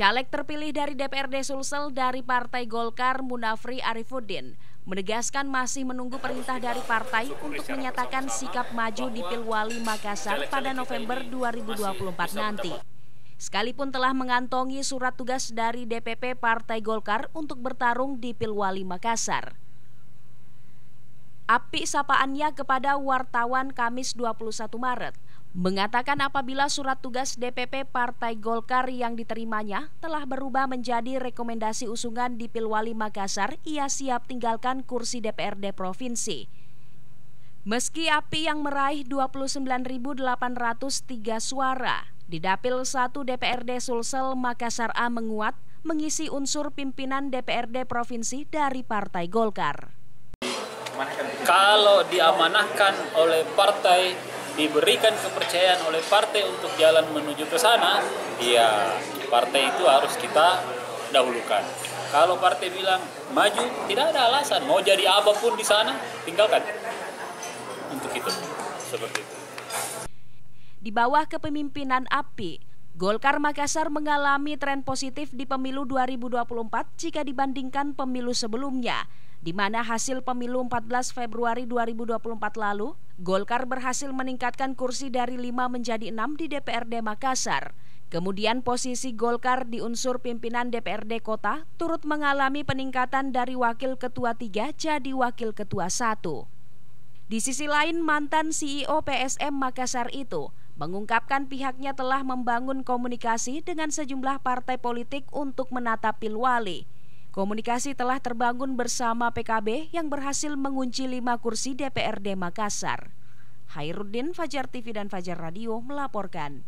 Caleg terpilih dari DPRD Sulsel dari Partai Golkar Munafri Arifuddin menegaskan masih menunggu perintah dari partai untuk menyatakan sikap maju di Pilwali Makassar pada November 2024 nanti. Sekalipun telah mengantongi surat tugas dari DPP Partai Golkar untuk bertarung di Pilwali Makassar. Api sapaannya kepada wartawan Kamis 21 Maret mengatakan apabila surat tugas DPP Partai Golkar yang diterimanya telah berubah menjadi rekomendasi usungan di Pilwali Makassar, ia siap tinggalkan kursi DPRD Provinsi. Meski Api yang meraih 29.803 suara di Dapil 1 DPRD Sulsel Makassar A menguat mengisi unsur pimpinan DPRD Provinsi dari Partai Golkar. Kalau diamanahkan oleh partai, diberikan kepercayaan oleh partai untuk jalan menuju ke sana, ya partai itu harus kita dahulukan. Kalau partai bilang maju, tidak ada alasan. Mau jadi apapun di sana, tinggalkan. Untuk itu, seperti itu. Di bawah kepemimpinan Api, Golkar Makassar mengalami tren positif di pemilu 2024 jika dibandingkan pemilu sebelumnya, di mana hasil pemilu 14 Februari 2024 lalu, Golkar berhasil meningkatkan kursi dari 5 menjadi 6 di DPRD Makassar. Kemudian posisi Golkar di unsur pimpinan DPRD Kota turut mengalami peningkatan dari Wakil Ketua 3 jadi Wakil Ketua 1. Di sisi lain, mantan CEO PSM Makassar itu mengungkapkan pihaknya telah membangun komunikasi dengan sejumlah partai politik untuk menata Pilwali. Komunikasi telah terbangun bersama PKB yang berhasil mengunci 5 kursi DPRD Makassar. Khairuddin, Fajar TV dan Fajar Radio melaporkan.